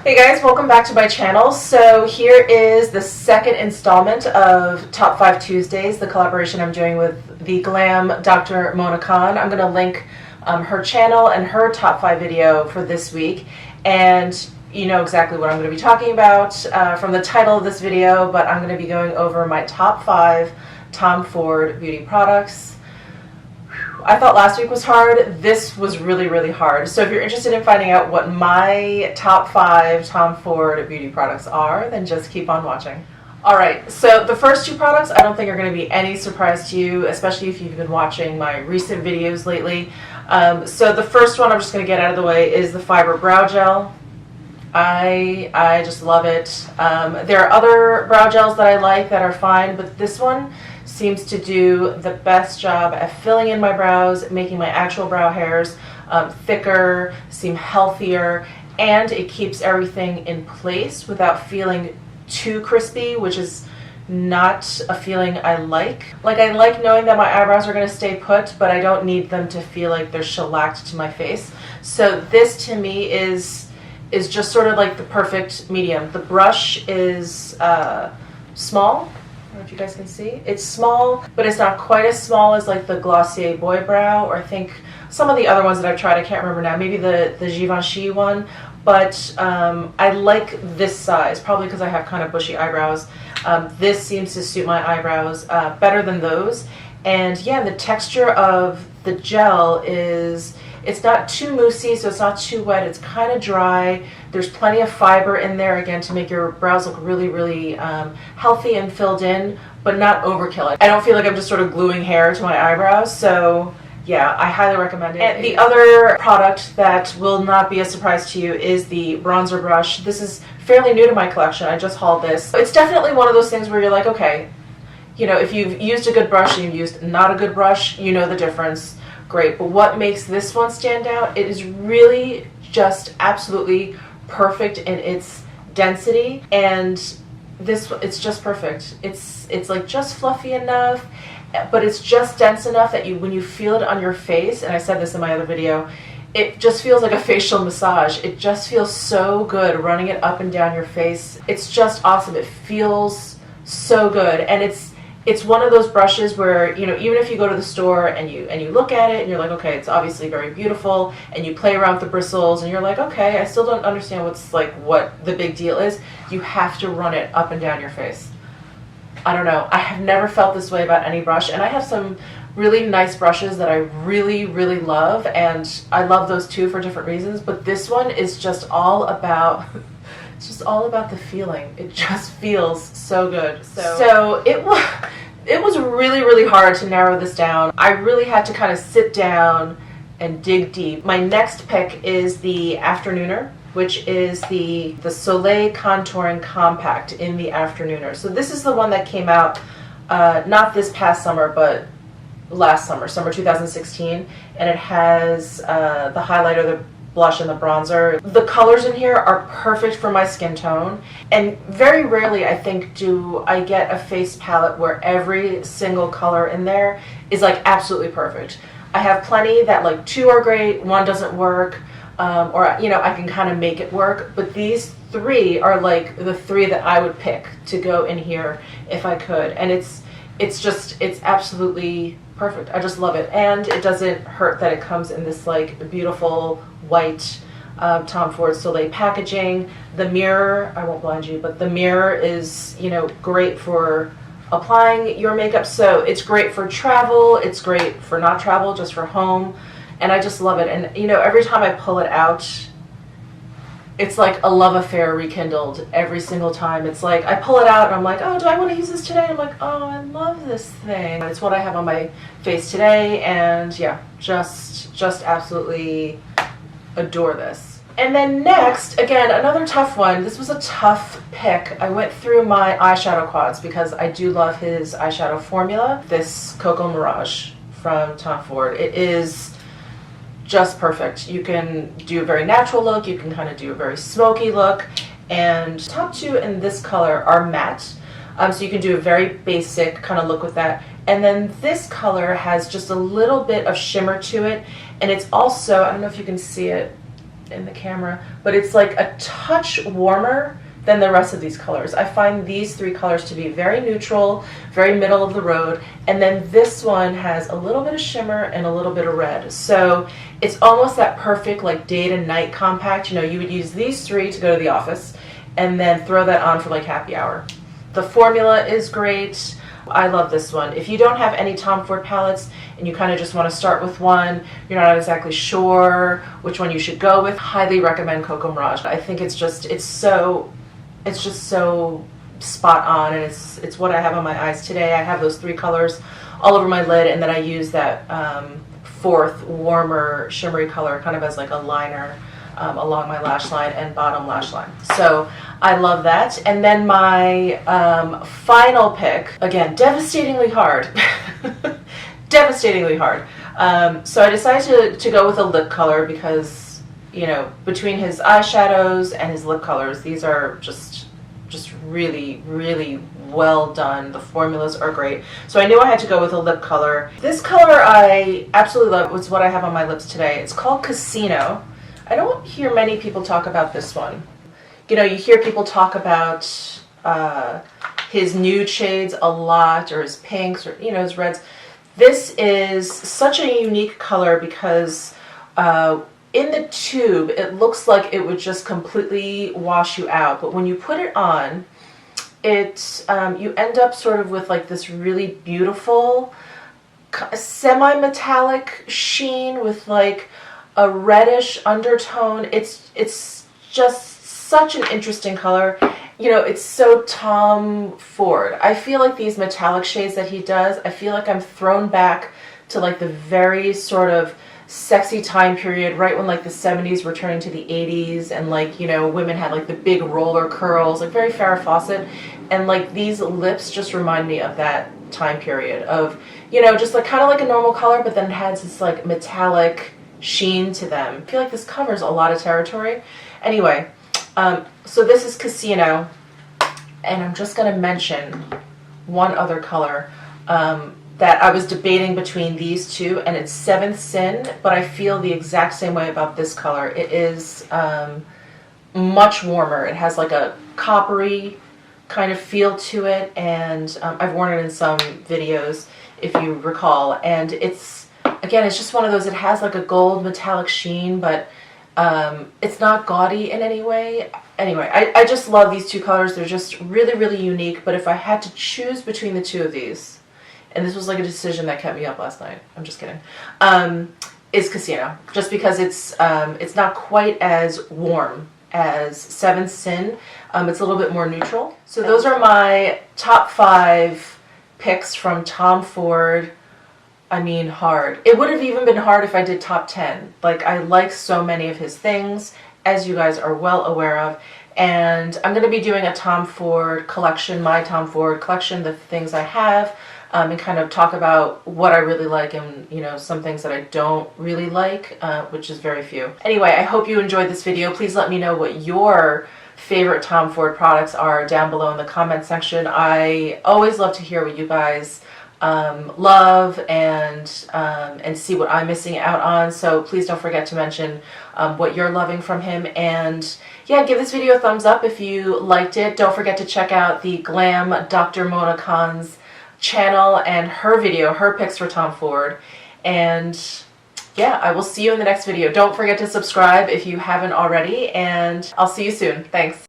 Hey guys, welcome back to my channel. So here is the second installment of Top 5 Tuesdays, the collaboration I'm doing with the glam Dr. Mona Khan. I'm going to link her channel and her top 5 video for this week, and you know exactly what I'm going to be talking about from the title of this video, but I'm going to be going over my top 5 Tom Ford beauty products. I thought last week was hard. This was really, really hard. So if you're interested in finding out what my top 5 Tom Ford beauty products are, then just keep on watching. Alright, so the first 2 products I don't think are going to be any surprise to you, especially if you've been watching my recent videos lately. So the first one I'm just going to get out of the way is the Fiber Brow Gel. I just love it. There are other brow gels that I like that are fine, but this one seems to do the best job at filling in my brows, making my actual brow hairs thicker, seem healthier, and it keeps everything in place without feeling too crispy, which is not a feeling I like. Like, I like knowing that my eyebrows are going to stay put, but I don't need them to feel like they're shellacked to my face. So this to me is just sort of like the perfect medium. The brush is small. I don't know if you guys can see. It's small, but it's not quite as small as like the Glossier Boy Brow, or I think some of the other ones that I've tried. I can't remember now. Maybe the Givenchy one. But I like this size, probably because I have kind of bushy eyebrows. This seems to suit my eyebrows better than those. And yeah, the texture of the gel is, it's not too moussey, so it's not too wet. It's kind of dry. There's plenty of fiber in there, again, to make your brows look really, really healthy and filled in, but not overkill. I don't feel like I'm just sort of gluing hair to my eyebrows, so yeah, I highly recommend it. And the other product that will not be a surprise to you is the bronzer brush. This is fairly new to my collection. I just hauled this. It's definitely one of those things where you're like, okay, you know, if you've used a good brush and you've used not a good brush, you know the difference. Great. But what makes this one stand out? It is really just absolutely perfect in its density, and it's just perfect. It's like just fluffy enough, but it's just dense enough that when you feel it on your face, and I said this in my other video, it just feels like a facial massage. It just feels so good running it up and down your face. It's just awesome. It feels so good, and it's one of those brushes where, you know, even if you go to the store and you look at it and you're like, okay, it's obviously very beautiful, and you play around with the bristles and you're like, okay, I still don't understand what the big deal is. You have to run it up and down your face. I don't know. I have never felt this way about any brush, and I have some really nice brushes that I really, really love, and I love those too for different reasons, but this one is just all about it's just all about the feeling. It just feels so good. So it was really, really hard to narrow this down. I really had to kind of sit down and dig deep. My next pick is the Afternooner, which is the Soleil Contouring Compact in the Afternooner. So this is the one that came out not this past summer, but last summer, summer 2016, and it has the highlighter, the blush, and the bronzer. The colors in here are perfect for my skin tone, and very rarely, I think, do I get a face palette where every single color in there is like absolutely perfect. I have plenty that like 2 are great, 1 doesn't work, or you know, I can kind of make it work, but these 3 are like the 3 that I would pick to go in here if I could, and it's absolutely perfect. I just love it, and it doesn't hurt that it comes in this like beautiful white Tom Ford Soleil packaging. The mirror, I won't blind you, but the mirror is, you know, great for applying your makeup. So it's great for travel, it's great for not travel, just for home, and I just love it. And you know, every time I pull it out, it's like a love affair rekindled every single time. It's like I pull it out and I'm like, oh, do I want to use this today? And I'm like, oh, I love this thing. It's what I have on my face today, and yeah, just absolutely adore this. And then next, again, another tough one. This was a tough pick. I went through my eyeshadow quads because I do love his eyeshadow formula. This Cocoa Mirage from Tom Ford. It is just perfect. You can do a very natural look, you can kind of do a very smoky look, and top 2 in this color are matte. So you can do a very basic kind of look with that. And then this color has just a little bit of shimmer to it, and it's also, I don't know if you can see it, in the camera, but it's like a touch warmer than the rest of these colors. I find these three colors to be very neutral, very middle of the road, and then this one has a little bit of shimmer and a little bit of red. So it's almost that perfect like day to night compact. You know, you would use these three to go to the office and then throw that on for like happy hour. The formula is great. I love this one. If you don't have any Tom Ford palettes and you kind of just want to start with one, you're not exactly sure which one you should go with, highly recommend Cocoa Mirage. I think it's just so spot on, and it's what I have on my eyes today. I have those three colors all over my lid, and then I use that fourth warmer shimmery color kind of as like a liner along my lash line and bottom lash line. So I love that. And then my final pick, again, devastatingly hard. Devastatingly hard. So I decided to go with a lip color because, you know, between his eyeshadows and his lip colors, these are just really, really well done. The formulas are great. So I knew I had to go with a lip color. This color I absolutely love. It's what I have on my lips today. It's called Casino. I don't hear many people talk about this one. You know, you hear people talk about his nude shades a lot, or his pinks, or, you know, his reds. This is such a unique color because in the tube, it looks like it would just completely wash you out. But when you put it on, you end up sort of with like this really beautiful semi-metallic sheen with like a reddish undertone. It's just such an interesting color. You know, it's so Tom Ford. I feel like these metallic shades that he does, I feel like I'm thrown back to like the very sort of sexy time period, right when like the 70s were turning to the 80s, and like, you know, women had like the big roller curls, like very Farrah Fawcett, and like these lips just remind me of that time period of, you know, just like kind of like a normal color, but then it has this like metallic sheen to them. I feel like this covers a lot of territory. Anyway, so this is Casino, and I'm just going to mention one other color that I was debating between these two, and it's Seventh Sin, but I feel the exact same way about this color. It is much warmer. It has like a coppery kind of feel to it, and I've worn it in some videos, if you recall, and it's, again, it's just one of those, it has like a gold metallic sheen, but it's not gaudy in any way. Anyway, I just love these two colors. They're just really, really unique, but if I had to choose between the two of these, and this was like a decision that kept me up last night, I'm just kidding, is Casino. Just because it's not quite as warm as Seventh Sin. It's a little bit more neutral. So those are my top 5 picks from Tom Ford. I mean, hard. It would have even been hard if I did top 10. Like, I like so many of his things, as you guys are well aware of. And I'm going to be doing a Tom Ford collection, my Tom Ford collection, the things I have, and kind of talk about what I really like and, you know, some things that I don't really like, which is very few. Anyway, I hope you enjoyed this video. Please let me know what your favorite Tom Ford products are down below in the comment section. I always love to hear what you guys love and see what I'm missing out on. So please don't forget to mention what you're loving from him. And yeah, give this video a thumbs up if you liked it. Don't forget to check out the Glam Dr. Mona Khan's channel and her video, her picks for Tom Ford. And yeah, I will see you in the next video. Don't forget to subscribe if you haven't already, and I'll see you soon. Thanks.